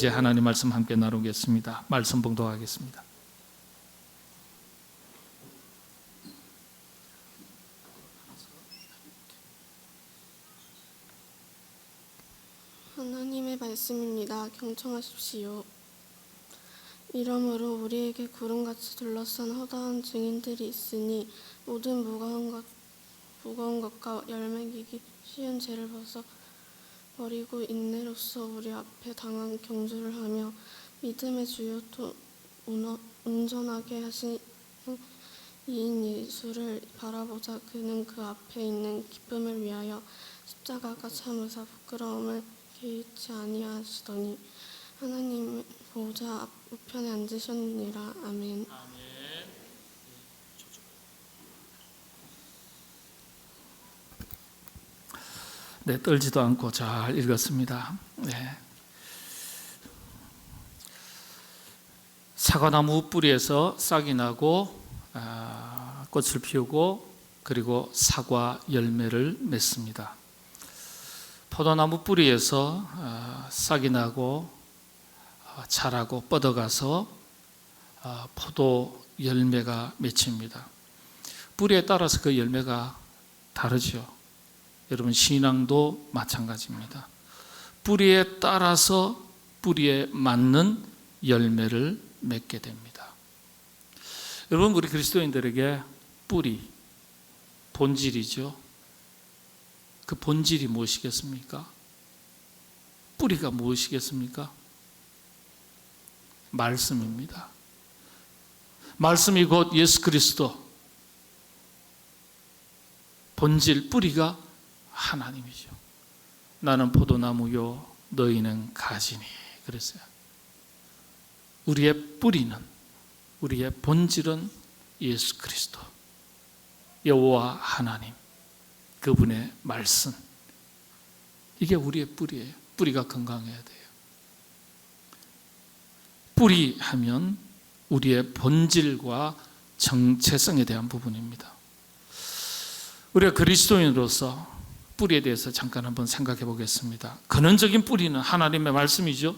이제 하나님 말씀 함께 나누겠습니다. 말씀 봉독하겠습니다. 하나님의 말씀입니다. 경청하십시오. 이러므로 우리에게 구름같이 둘러싼 허다한 증인들이 있으니 모든 무거운 것과 열매기기 쉬운 죄를 벗어 버리고 인내로써 우리 앞에 당한 경주를 하며 믿음의 주요 또 온전하게 하신 이인 예수를 바라보자. 그는 그 앞에 있는 기쁨을 위하여 십자가가 참으사 부끄러움을 개의치 아니하시더니 하나님 보좌 우편에 앉으셨느니라. 아멘. 네, 떨지도 않고 잘 읽었습니다. 네. 사과나무 뿌리에서 싹이 나고 꽃을 피우고 그리고 사과 열매를 맺습니다. 포도나무 뿌리에서 싹이 나고 자라고 뻗어가서 포도 열매가 맺힙니다. 뿌리에 따라서 그 열매가 다르죠. 여러분, 신앙도 마찬가지입니다. 뿌리에 따라서 뿌리에 맞는 열매를 맺게 됩니다. 여러분, 우리 그리스도인들에게 뿌리, 본질이죠. 그 본질이 무엇이겠습니까? 뿌리가 무엇이겠습니까? 말씀입니다. 말씀이 곧 예수 그리스도. 본질, 뿌리가 하나님이죠. 나는 포도나무요 너희는 가지니 그랬어요. 우리의 뿌리는, 우리의 본질은 예수 그리스도, 여호와 하나님, 그분의 말씀. 이게 우리의 뿌리예요. 뿌리가 건강해야 돼요. 뿌리 하면 우리의 본질과 정체성에 대한 부분입니다. 우리가 그리스도인으로서 뿌리에 대해서 잠깐 한번 생각해 보겠습니다. 근원적인 뿌리는 하나님의 말씀이죠.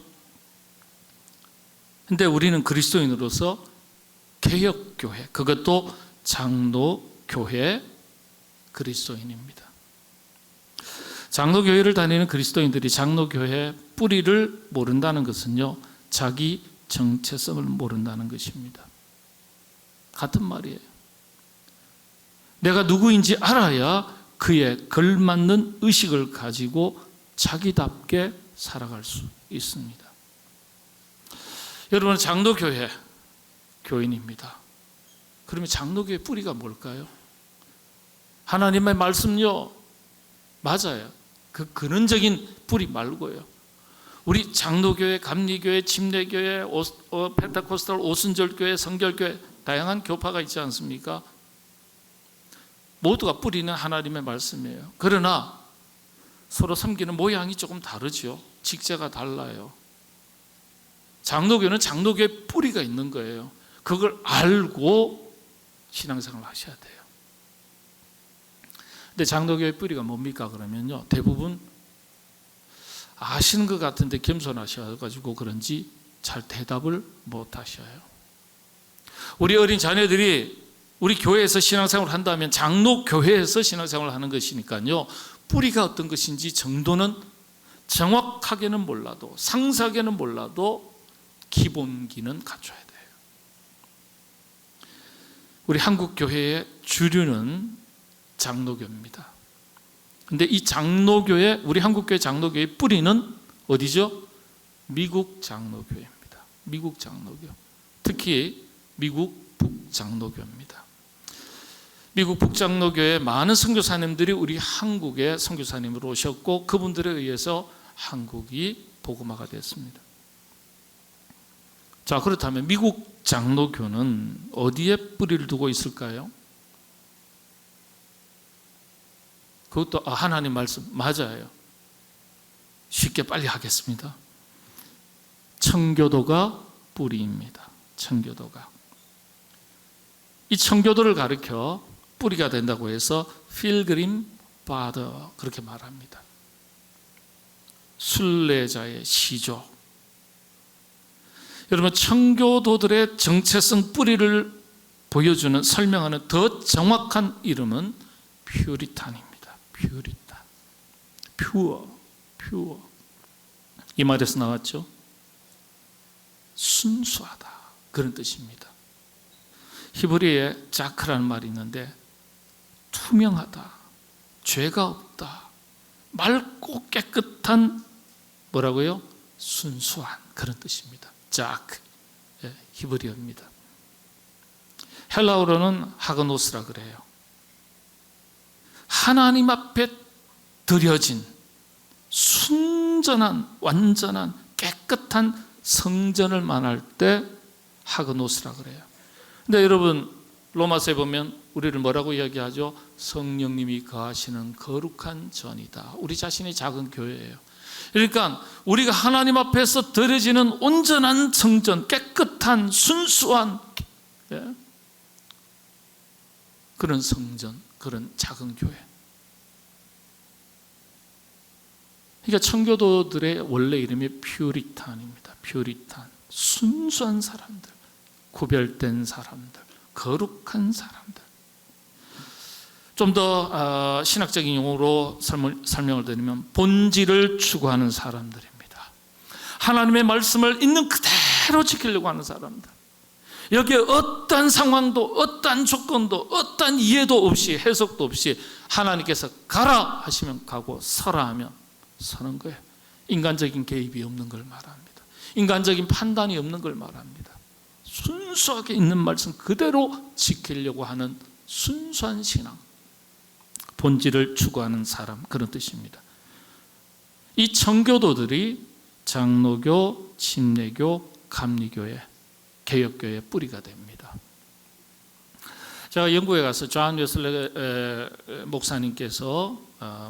근데 우리는 그리스도인으로서 개혁교회, 그것도 장로교회 그리스도인입니다. 장로교회를 다니는 그리스도인들이 장로교회 뿌리를 모른다는 것은요, 자기 정체성을 모른다는 것입니다. 같은 말이에요. 내가 누구인지 알아야 그에 걸맞는 의식을 가지고 자기답게 살아갈 수 있습니다. 여러분, 장로교회 교인입니다. 그러면 장로교회 뿌리가 뭘까요? 하나님의 말씀요, 맞아요. 그 근원적인 뿌리 말고요. 우리 장로교회, 감리교회, 침례교회, 펜타코스탈, 오순절교회, 성결교회, 다양한 교파가 있지 않습니까? 모두가 뿌리는 하나님의 말씀이에요. 그러나 서로 섬기는 모양이 조금 다르죠. 직제가 달라요. 장로교는 장로교의 뿌리가 있는 거예요. 그걸 알고 신앙생활을 하셔야 돼요. 근데 장로교의 뿌리가 뭡니까? 그러면요, 대부분 아시는 것 같은데 겸손하셔가지고 그런지 잘 대답을 못 하셔요. 우리 어린 자녀들이 우리 교회에서 신앙생활을 한다면 장로교회에서 신앙생활을 하는 것이니까요, 뿌리가 어떤 것인지 정도는 정확하게는 몰라도, 상세하게는 몰라도 기본기는 갖춰야 돼요. 우리 한국 교회의 주류는 장로교입니다. 근데 이 장로교회, 우리 한국교회 장로교의 뿌리는 어디죠? 미국 장로교회입니다. 미국 장로교. 특히 미국 북장로교입니다. 미국 북장로교회 많은 선교사님들이 우리 한국에 선교사님으로 오셨고, 그분들에 의해서 한국이 복음화가 됐습니다. 자, 그렇다면 미국 장로교는 어디에 뿌리를 두고 있을까요? 그것도 하나님 말씀 맞아요. 쉽게 빨리 하겠습니다. 청교도가 뿌리입니다. 청교도가. 이 청교도를 가리켜 뿌리가 된다고 해서 필그림 파더 그렇게 말합니다. 순례자의 시조. 여러분, 청교도들의 정체성 뿌리를 보여주는, 설명하는 더 정확한 이름은 퓨리탄입니다. 퓨리탄. 퓨어. 이 말에서 나왔죠. 순수하다, 그런 뜻입니다. 히브리어에 자크라는 말이 있는데 투명하다, 죄가 없다, 맑고 깨끗한, 뭐라고요? 순수한, 그런 뜻입니다. 자크, 히브리어입니다. 헬라어로는 하그노스라 그래요. 하나님 앞에 드려진 순전한, 완전한, 깨끗한 성전을 말할 때 하그노스라 그래요. 근데 여러분, 로마서에 보면 우리를 뭐라고 이야기하죠? 성령님이 거하시는 거룩한 전이다. 우리 자신의 작은 교회예요. 그러니까 우리가 하나님 앞에서 드려지는 온전한 성전, 깨끗한 순수한 그런 성전, 그런 작은 교회. 그러니까 청교도들의 원래 이름이 퓨리탄입니다. 퓨리탄, 순수한 사람들, 구별된 사람들, 거룩한 사람들. 좀 더 신학적인 용어로 설명을 드리면 본질을 추구하는 사람들입니다. 하나님의 말씀을 있는 그대로 지키려고 하는 사람들. 여기에 어떠한 상황도, 어떠한 조건도, 어떠한 이해도 없이, 해석도 없이 하나님께서 가라 하시면 가고 서라 하면 서는 거예요. 인간적인 개입이 없는 걸 말합니다. 인간적인 판단이 없는 걸 말합니다. 순수하게 있는 말씀 그대로 지키려고 하는 순수한 신앙, 본질을 추구하는 사람, 그런 뜻입니다. 이 청교도들이 장로교, 침례교, 감리교회, 개혁교회의 뿌리가 됩니다. 제가 영국에 가서 존 웨슬리 목사님께서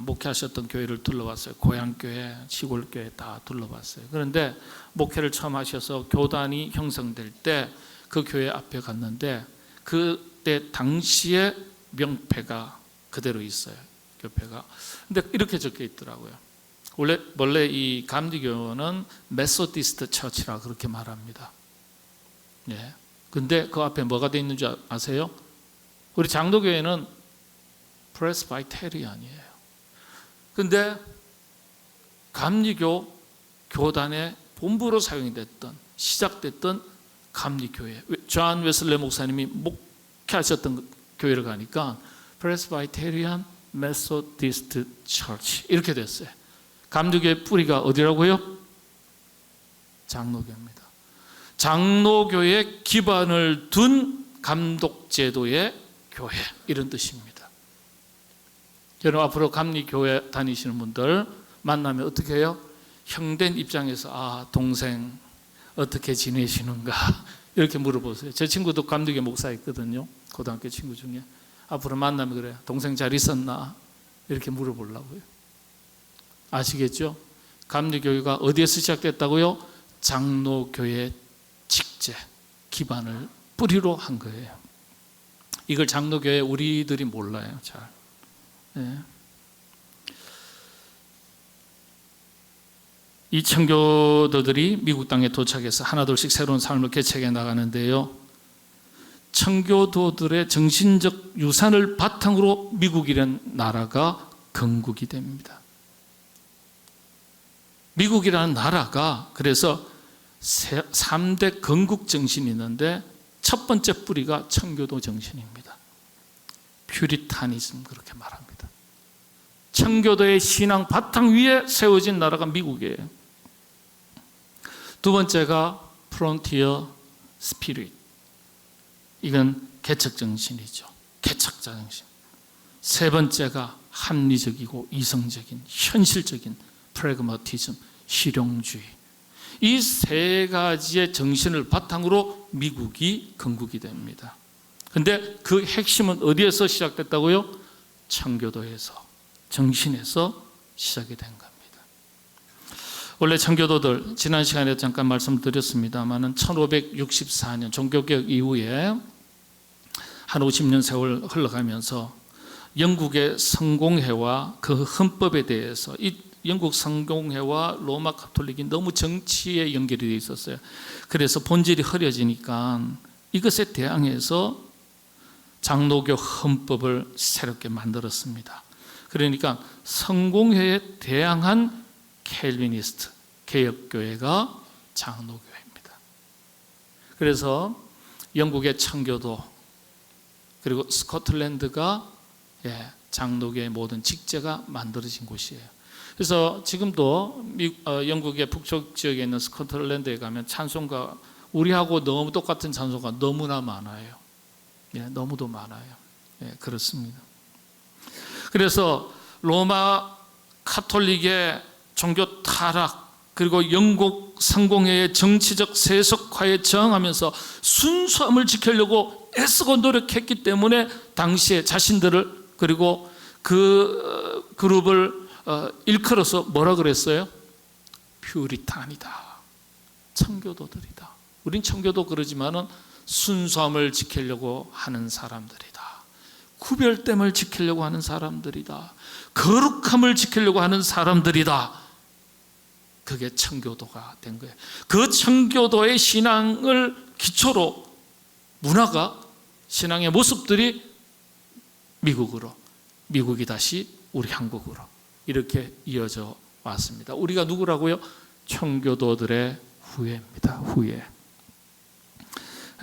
목회하셨던 교회를 둘러봤어요. 고향교회, 시골교회 다 둘러봤어요. 그런데 목회를 처음 하셔서 교단이 형성될 때 그 교회 앞에 갔는데 그때 당시의 명패가 그대로 있어요. 교패가. 근데 이렇게 적혀 있더라고요. 원래 이 감리교는 메소디스트 처치라 그렇게 말합니다. 예. 근데 그 앞에 뭐가 돼 있는 줄 아세요? 우리 장로교회는 프레스바이테리안이에요. 근데 감리교 교단의 본부로 사용이 됐던, 시작됐던 감리교회, 존 웨슬리 목사님이 목회하셨던 교회를 가니까 프레스바이테리안 메소디스트 처치 이렇게 됐어요. 감리교의 뿌리가 어디라고요? 장로교입니다. 장로교의 기반을 둔 감독제도의 교회, 이런 뜻입니다. 여러분, 앞으로 감리교회 다니시는 분들 만나면 어떻게 해요? 형된 입장에서 동생 어떻게 지내시는가 이렇게 물어보세요. 제 친구도 감리교 목사였거든요. 고등학교 친구 중에. 앞으로 만나면 그래요. 동생 잘 있었나? 이렇게 물어보려고요. 아시겠죠? 감리교회가 어디에서 시작됐다고요? 장로교회 직제, 기반을 뿌리로 한 거예요. 이걸 장로교회 우리들이 몰라요, 잘. 네. 이 청교도들이 미국 땅에 도착해서 하나둘씩 새로운 삶을 개척해 나가는데요. 청교도들의 정신적 유산을 바탕으로 미국이라는 나라가 건국이 됩니다. 미국이라는 나라가 그래서 3대 건국 정신이 있는데 첫 번째 뿌리가 청교도 정신입니다. 퓨리타니즘 그렇게 말합니다. 청교도의 신앙 바탕 위에 세워진 나라가 미국이에요. 두 번째가 프론티어 스피릿. 이건 개척 정신이죠. 개척자 정신. 세 번째가 합리적이고 이성적인, 현실적인 프래그마티즘, 실용주의. 이 세 가지의 정신을 바탕으로 미국이 건국이 됩니다. 그런데 그 핵심은 어디에서 시작됐다고요? 청교도에서, 정신에서 시작이 된 겁니다. 원래 청교도들, 지난 시간에 잠깐 말씀드렸습니다마는 1564년 종교개혁 이후에 한 50년 세월 흘러가면서 영국의 성공회와 그 헌법에 대해서 이 영국 성공회와 로마 가톨릭이 너무 정치에 연결이 되어 있었어요. 그래서 본질이 흐려지니까 이것에 대항해서 장로교 헌법을 새롭게 만들었습니다. 그러니까 성공회에 대항한 켈비니스트 개혁교회가 장로교회입니다. 그래서 영국의 청교도 그리고 스코틀랜드가 장로교의 모든 직제가 만들어진 곳이에요. 그래서 지금도 영국의 북쪽 지역에 있는 스코틀랜드에 가면 찬송가 우리하고 너무 똑같은 찬송가 너무나 많아요. 너무도 많아요. 그렇습니다. 그래서 로마 카톨릭의 종교 타락 그리고 영국 성공회의 정치적 세속화에 저항하면서 순수함을 지키려고 애쓰고 노력했기 때문에 당시에 자신들을 그리고 그 그룹을 일컬어서 뭐라 그랬어요? 퓨리탄이다. 청교도들이다. 우린 청교도 그러지만은 순수함을 지키려고 하는 사람들이다. 구별됨을 지키려고 하는 사람들이다. 거룩함을 지키려고 하는 사람들이다. 그게 청교도가 된 거예요. 그 청교도의 신앙을 기초로 문화가 신앙의 모습들이 미국으로, 미국이 다시 우리 한국으로 이렇게 이어져 왔습니다. 우리가 누구라고요? 청교도들의 후예입니다. 후예.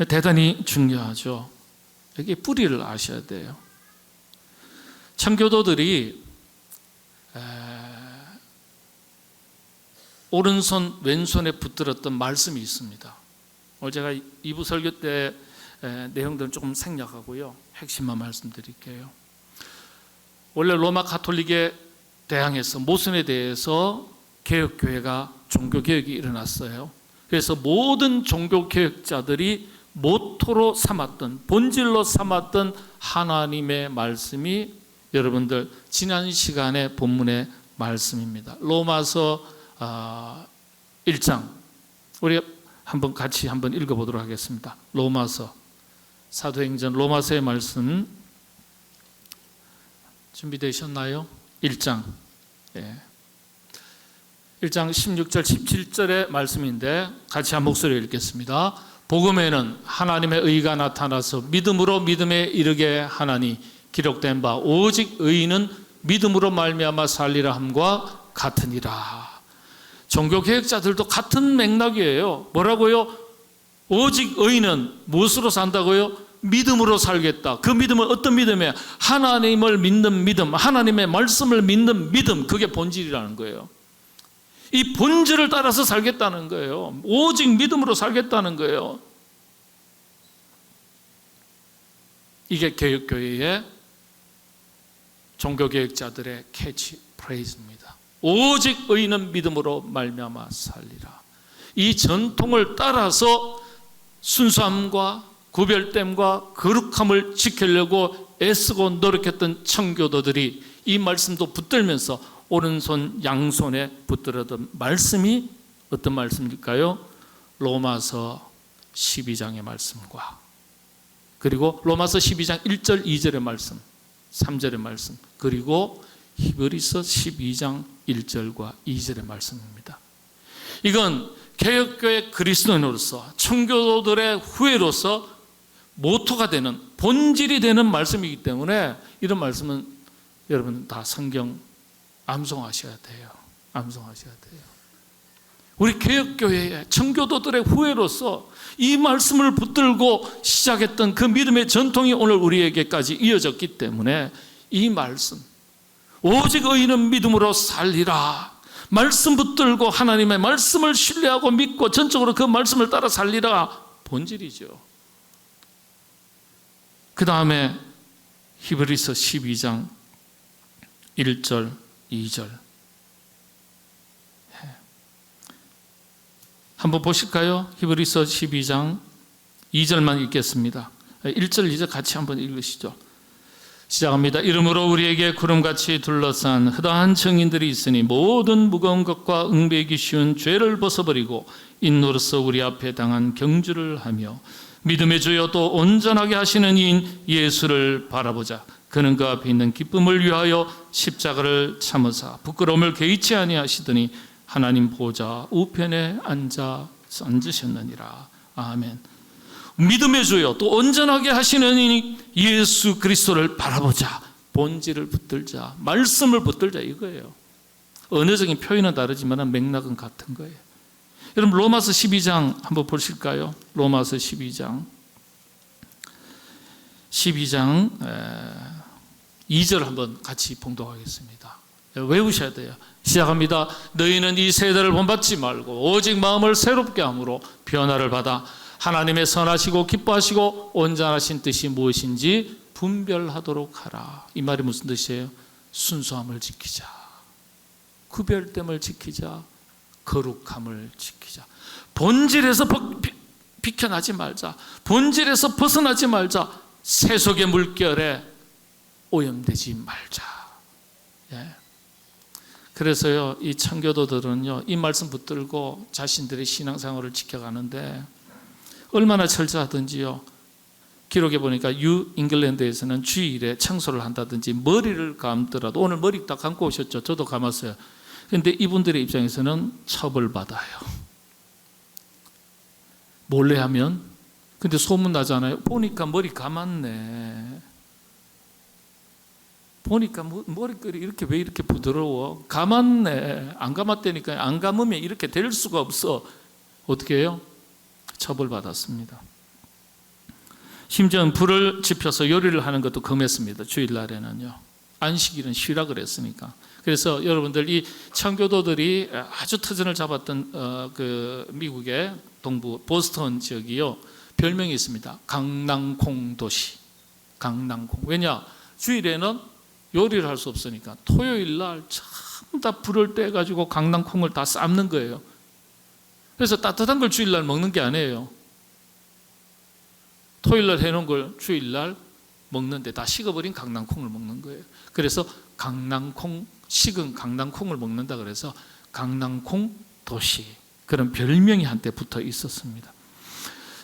대단히 중요하죠. 여기 뿌리를 아셔야 돼요. 청교도들이 오른손 왼손에 붙들었던 말씀이 있습니다. 오늘 제가 2부 설교 때 내용들은 조금 생략하고요. 핵심만 말씀드릴게요. 원래 로마 가톨릭에 대항해서 모순에 대해서 개혁교회가 종교개혁이 일어났어요. 그래서 모든 종교개혁자들이 모토로 삼았던 본질로 삼았던 하나님의 말씀이 여러분들 지난 시간의 본문의 말씀입니다. 로마서 1장 우리 한번 같이 한번 읽어보도록 하겠습니다. 로마서 사도행전 로마서의 말씀 준비되셨나요? 1장 1장 16절 17절의 말씀인데 같이 한 목소리로 읽겠습니다. 복음에는 하나님의 의가 나타나서 믿음으로 믿음에 이르게 하나니 기록된 바 오직 의인은 믿음으로 말미암아 살리라 함과 같으니라. 종교개혁자들도 같은 맥락이에요. 뭐라고요? 오직 의인은 무엇으로 산다고요? 믿음으로 살겠다. 그 믿음은 어떤 믿음이에요? 하나님을 믿는 믿음, 하나님의 말씀을 믿는 믿음. 그게 본질이라는 거예요. 이 본질을 따라서 살겠다는 거예요. 오직 믿음으로 살겠다는 거예요. 이게 개혁교회의 종교개혁자들의 캐치프레이즈입니다. 오직 의인은 믿음으로 말미암아 살리라. 이 전통을 따라서 순수함과 구별됨과 거룩함을 지키려고 애쓰고 노력했던 청교도들이 이 말씀도 붙들면서 오른손 양손에 붙들었던 말씀이 어떤 말씀일까요? 로마서 12장의 말씀과 그리고 로마서 12장 1절 2절의 말씀 3절의 말씀 그리고 히브리서 12장 1절과 2절의 말씀입니다. 이건 개혁교회 그리스도인으로서 청교도들의 후예로서 모토가 되는 본질이 되는 말씀이기 때문에 이런 말씀은 여러분 다 성경 암송하셔야 돼요. 암송하셔야 돼요. 우리 개혁교회의 청교도들의 후예로서 이 말씀을 붙들고 시작했던 그 믿음의 전통이 오늘 우리에게까지 이어졌기 때문에 이 말씀 오직 의인은 믿음으로 살리라. 말씀 붙들고 하나님의 말씀을 신뢰하고 믿고 전적으로 그 말씀을 따라 살리라. 본질이죠. 그 다음에 히브리서 12장 1절 2절 한번 보실까요? 히브리서 12장 2절만 읽겠습니다. 1절 2절 같이 한번 읽으시죠. 시작합니다. 이러므로 우리에게 구름같이 둘러싼 허다한 증인들이 있으니 모든 무거운 것과 응배기 쉬운 죄를 벗어버리고 인노로서 우리 앞에 당한 경주를 하며 믿음의 주여 또 온전하게 하시는 이인 예수를 바라보자. 그는 그 앞에 있는 기쁨을 위하여 십자가를 참으사 부끄러움을 개의치 아니하시더니 하나님 보좌 우편에 앉으셨느니라. 아멘. 믿음의 주여 또 온전하게 하시는 이 예수 그리스도를 바라보자. 본질을 붙들자. 말씀을 붙들자 이거예요. 언어적인 표현은 다르지만 맥락은 같은 거예요. 여러분 로마서 12장 한번 보실까요? 로마서 12장 2절 한번 같이 봉독하겠습니다. 외우셔야 돼요. 시작합니다. 너희는 이 세대를 본받지 말고 오직 마음을 새롭게 함으로 변화를 받아 하나님의 선하시고 기뻐하시고 온전하신 뜻이 무엇인지 분별하도록 하라. 이 말이 무슨 뜻이에요? 순수함을 지키자, 구별됨을 지키자, 거룩함을 지키자. 본질에서 비켜나지 말자. 본질에서 벗어나지 말자. 세속의 물결에 오염되지 말자. 예. 그래서요, 이 청교도들은요, 이 말씀 붙들고 자신들의 신앙생활을 지켜가는데 얼마나 철저하든지요. 기록에 보니까 잉글랜드에서는 주일에 청소를 한다든지 머리를 감더라도, 오늘 머리 딱 감고 오셨죠? 저도 감았어요. 그런데 이분들의 입장에서는 처벌받아요. 몰래 하면. 근데 소문 나잖아요. 보니까 머리 감았네. 보니까 머리결이 이렇게 왜 이렇게 부드러워? 감았네. 안 감았다니까. 안 감으면 이렇게 될 수가 없어. 어떻게 해요? 처벌받았습니다. 심지어 불을 지펴서 요리를 하는 것도 금했습니다. 주일날에는요. 안식일은 쉬라 그랬으니까. 그래서 여러분들 이 청교도들이 아주 터전을 잡았던 그 미국의 동부 보스턴 지역이요, 별명이 있습니다. 강낭콩 도시. 강낭콩. 왜냐? 주일에는 요리를 할 수 없으니까 토요일 날 전부 다 불을 떼가지고 강낭콩을 다 삶는 거예요. 그래서 따뜻한 걸 주일날 먹는 게 아니에요. 토요일 날 해놓은 걸 주일 날 먹는데 다 식어버린 강낭콩을 먹는 거예요. 그래서 강낭콩, 식은 강낭콩을 먹는다 그래서 강낭콩 도시, 그런 별명이 한때 붙어 있었습니다.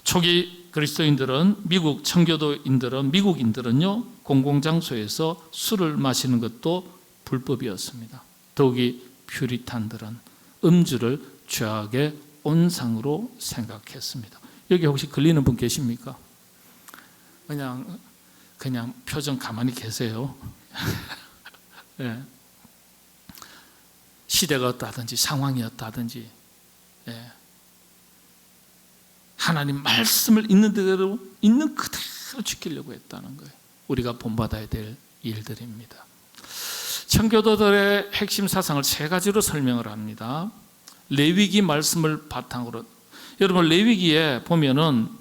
초기 그리스도인들은, 미국 청교도인들은, 미국인들은요, 공공장소에서 술을 마시는 것도 불법이었습니다. 더욱이 퓨리탄들은 음주를 죄악의 온상으로 생각했습니다. 여기 혹시 걸리는 분 계십니까? 그냥 표정 가만히 계세요. 예. 시대가 어떠하든지 상황이 어떠하든지, 예. 하나님 말씀을 있는 대로 있는 그대로 지키려고 했다는 거예요. 우리가 본받아야 될 일들입니다. 청교도들의 핵심 사상을 세 가지로 설명을 합니다. 레위기 말씀을 바탕으로. 여러분 레위기에 보면은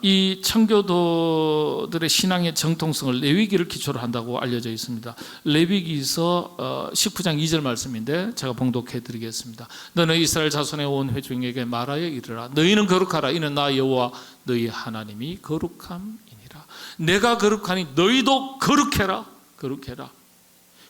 이 청교도들의 신앙의 정통성을 레위기를 기초로 한다고 알려져 있습니다. 레위기서 19장 2절 말씀인데 제가 봉독해 드리겠습니다. 너는 이스라엘 자손의 온 회중에게 말하여 이르라. 너희는 거룩하라. 이는 나 여호와 너희 하나님이 거룩함이니라. 내가 거룩하니 너희도 거룩해라. 거룩해라.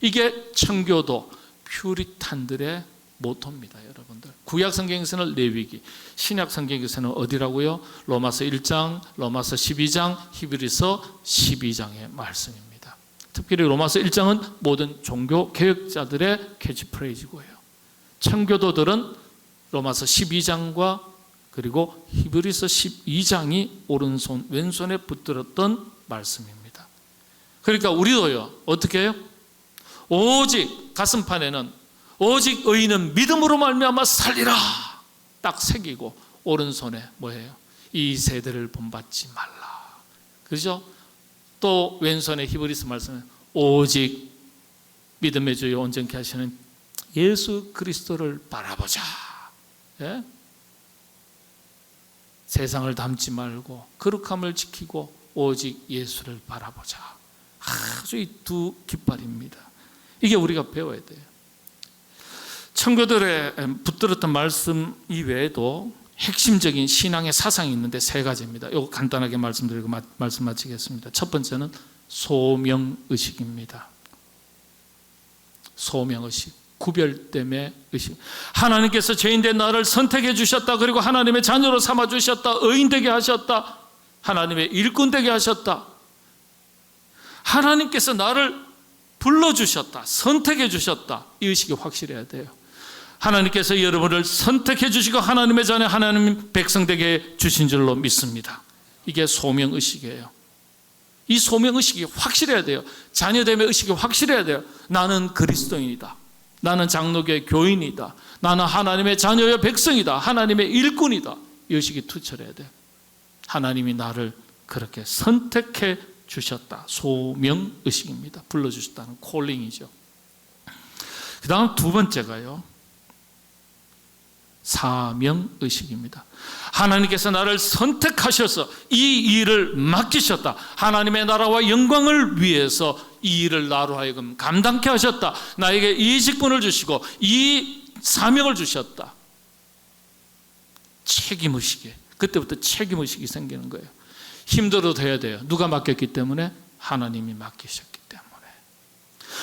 이게 청교도 퓨리탄들의 모토입니다, 여러분들. 구약 성경에서는 레위기, 신약 성경에서는 어디라고요? 로마서 1장, 로마서 12장, 히브리서 12장의 말씀입니다. 특별히 로마서 1장은 모든 종교 개혁자들의 캐치프레이즈고요. 청교도들은 로마서 12장과 그리고 히브리서 12장이 오른손 왼손에 붙들었던 말씀입니다. 그러니까 우리도요, 어떻게 해요? 오직 가슴판에는 오직 의인은 믿음으로 말미암아 살리라 딱 새기고, 오른손에 뭐예요? 이 세대를 본받지 말라. 그렇죠? 또 왼손에 히브리서 말씀에 오직 믿음의 주여 온전케 하시는 예수 그리스도를 바라보자. 예? 세상을 닮지 말고 거룩함을 지키고 오직 예수를 바라보자. 아주 이 두 깃발입니다. 이게 우리가 배워야 돼요. 청교도에 붙들었던 말씀 이외에도 핵심적인 신앙의 사상이 있는데 세 가지입니다. 이거 간단하게 말씀드리고 말씀 마치겠습니다. 첫 번째는 소명의식입니다. 소명의식, 구별됨의 의식. 하나님께서 죄인된 나를 선택해 주셨다. 그리고 하나님의 자녀로 삼아 주셨다. 의인되게 하셨다. 하나님의 일꾼 되게 하셨다. 하나님께서 나를 불러주셨다. 선택해 주셨다. 이 의식이 확실해야 돼요. 하나님께서 여러분을 선택해 주시고 하나님의 자녀, 하나님 백성 되게 주신 줄로 믿습니다. 이게 소명의식이에요. 이 소명의식이 확실해야 돼요. 자녀됨의 의식이 확실해야 돼요. 나는 그리스도인이다. 나는 장로교의 교인이다. 나는 하나님의 자녀의 백성이다. 하나님의 일꾼이다. 이 의식이 투철해야 돼요. 하나님이 나를 그렇게 선택해 주셨다. 소명의식입니다. 불러주셨다는 콜링이죠. 그 다음 두 번째가요, 사명의식입니다. 하나님께서 나를 선택하셔서 이 일을 맡기셨다. 하나님의 나라와 영광을 위해서 이 일을 나로 하여금 감당케 하셨다. 나에게 이 직분을 주시고 이 사명을 주셨다. 책임의식이에요. 그때부터 책임의식이 생기는 거예요. 힘들어도 해야 돼요. 누가 맡겼기 때문에? 하나님이 맡기셨기 때문에.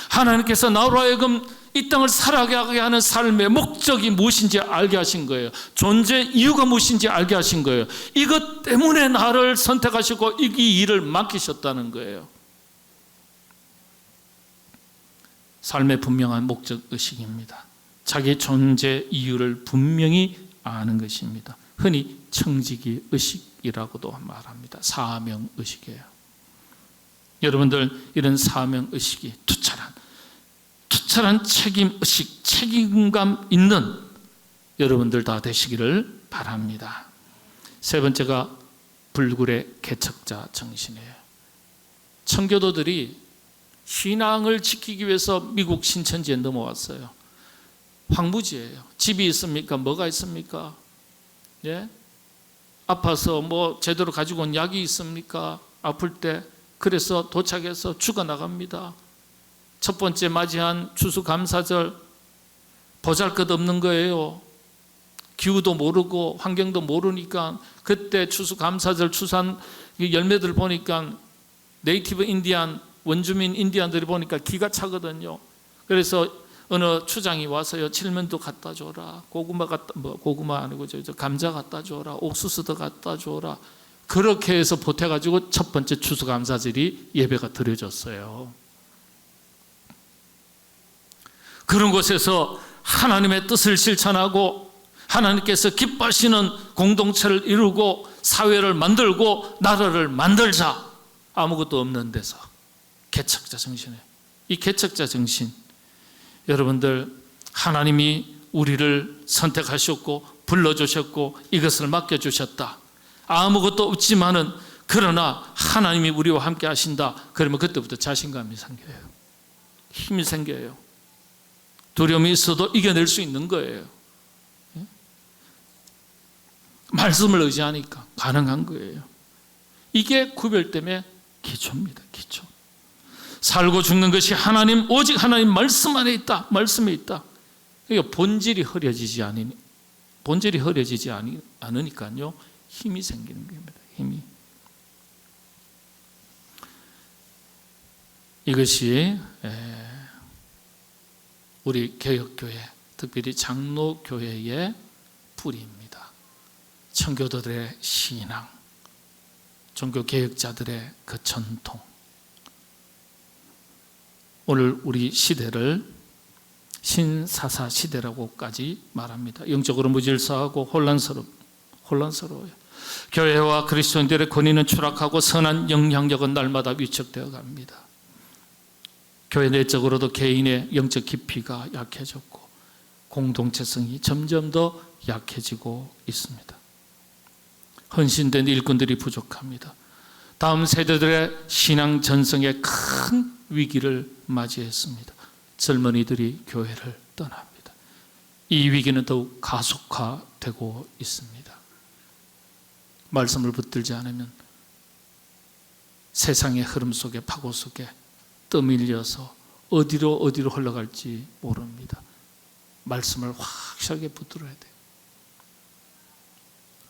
하나님께서 나로 하여금 이 땅을 살아가게 하는 삶의 목적이 무엇인지 알게 하신 거예요. 존재 이유가 무엇인지 알게 하신 거예요. 이것 때문에 나를 선택하시고 이 일을 맡기셨다는 거예요. 삶의 분명한 목적의식입니다. 자기 존재 이유를 분명히 아는 것입니다. 흔히 청지기 의식이라고도 말합니다. 사명의식이에요. 여러분들 이런 사명의식이 투철한 책임의식, 책임감 있는 여러분들 다 되시기를 바랍니다. 세 번째가 불굴의 개척자 정신이에요. 청교도들이 신앙을 지키기 위해서 미국 신천지에 넘어왔어요. 황무지예요. 집이 있습니까? 뭐가 있습니까? 예? 아파서 뭐 제대로 가지고 온 약이 있습니까? 아플 때. 그래서 도착해서 죽어나갑니다. 첫 번째 맞이한 추수감사절 보잘것없는 거예요. 기후도 모르고 환경도 모르니까 그때 추수감사절 추수한 열매들 보니까 네이티브 인디안, 원주민 인디안들이 보니까 기가 차거든요. 그래서 어느 추장이 와서요, 칠면도 갖다 줘라, 고구마 아니고 저 감자 갖다 줘라, 옥수수도 갖다 줘라. 그렇게 해서 보태가지고 첫 번째 추수감사절이 예배가 드려졌어요. 그런 곳에서 하나님의 뜻을 실천하고 하나님께서 기뻐하시는 공동체를 이루고 사회를 만들고 나라를 만들자. 아무것도 없는 데서 개척자 정신이에요. 이 개척자 정신, 여러분들 하나님이 우리를 선택하셨고 불러주셨고 이것을 맡겨주셨다. 아무것도 없지만은 그러나 하나님이 우리와 함께 하신다. 그러면 그때부터 자신감이 생겨요. 힘이 생겨요. 두려움이 있어도 이겨낼 수 있는 거예요. 말씀을 의지하니까 가능한 거예요. 이게 구별됨의 기초입니다. 기초. 살고 죽는 것이 하나님, 오직 하나님 말씀 안에 있다. 말씀에 있다. 그러니까 본질이 흐려지지 않으니까요. 힘이 생기는 겁니다. 힘이. 이것이 우리 개혁교회, 특별히 장로교회의 뿌리입니다. 청교도들의 신앙, 종교개혁자들의 그 전통. 오늘 우리 시대를 신사사 시대라고까지 말합니다. 영적으로 무질서하고 혼란스러워요. 교회와 그리스도인들의 권위는 추락하고 선한 영향력은 날마다 위축되어 갑니다. 교회 내적으로도 개인의 영적 깊이가 약해졌고 공동체성이 점점 더 약해지고 있습니다. 헌신된 일꾼들이 부족합니다. 다음 세대들의 신앙 전성에 큰 위기를 맞이했습니다. 젊은이들이 교회를 떠납니다. 이 위기는 더욱 가속화되고 있습니다. 말씀을 붙들지 않으면 세상의 흐름 속에, 파고 속에 떠밀려서 어디로 흘러갈지 모릅니다. 말씀을 확실하게 붙들어야 돼요.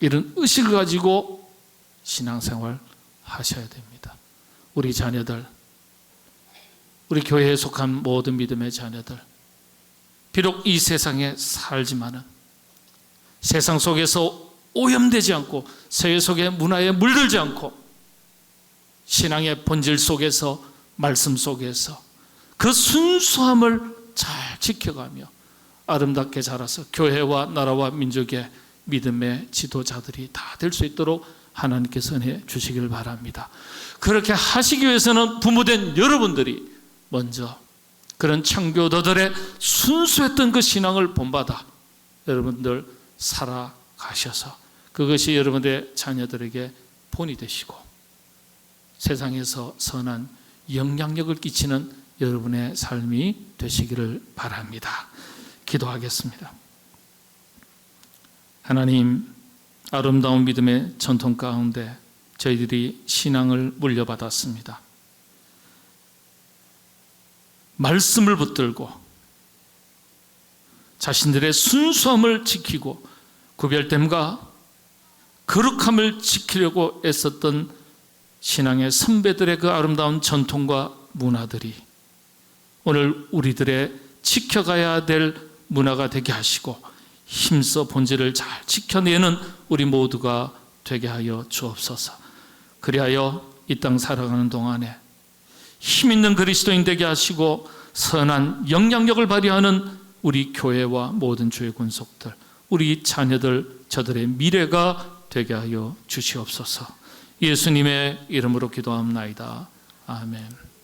이런 의식을 가지고 신앙생활 하셔야 됩니다. 우리 자녀들, 우리 교회에 속한 모든 믿음의 자녀들, 비록 이 세상에 살지만은 세상 속에서 오염되지 않고 세계 속의 문화에 물들지 않고 신앙의 본질 속에서, 말씀 속에서 그 순수함을 잘 지켜가며 아름답게 자라서 교회와 나라와 민족의 믿음의 지도자들이 다 될 수 있도록 하나님께서 은혜 주시기를 바랍니다. 그렇게 하시기 위해서는 부모된 여러분들이 먼저 그런 청교도들의 순수했던 그 신앙을 본받아 여러분들 살아가셔서 그것이 여러분들의 자녀들에게 본이 되시고 세상에서 선한 영향력을 끼치는 여러분의 삶이 되시기를 바랍니다. 기도하겠습니다. 하나님, 아름다운 믿음의 전통 가운데 저희들이 신앙을 물려받았습니다. 말씀을 붙들고 자신들의 순수함을 지키고 구별됨과 거룩함을 지키려고 애썼던 신앙의 선배들의 그 아름다운 전통과 문화들이 오늘 우리들의 지켜가야 될 문화가 되게 하시고 힘써 본질을 잘 지켜내는 우리 모두가 되게 하여 주옵소서. 그리하여 이 땅 살아가는 동안에 힘 있는 그리스도인 되게 하시고 선한 영향력을 발휘하는 우리 교회와 모든 주의 군속들, 우리 자녀들, 저들의 미래가 되게 하여 주시옵소서. 예수님의 이름으로 기도합나이다. 아멘.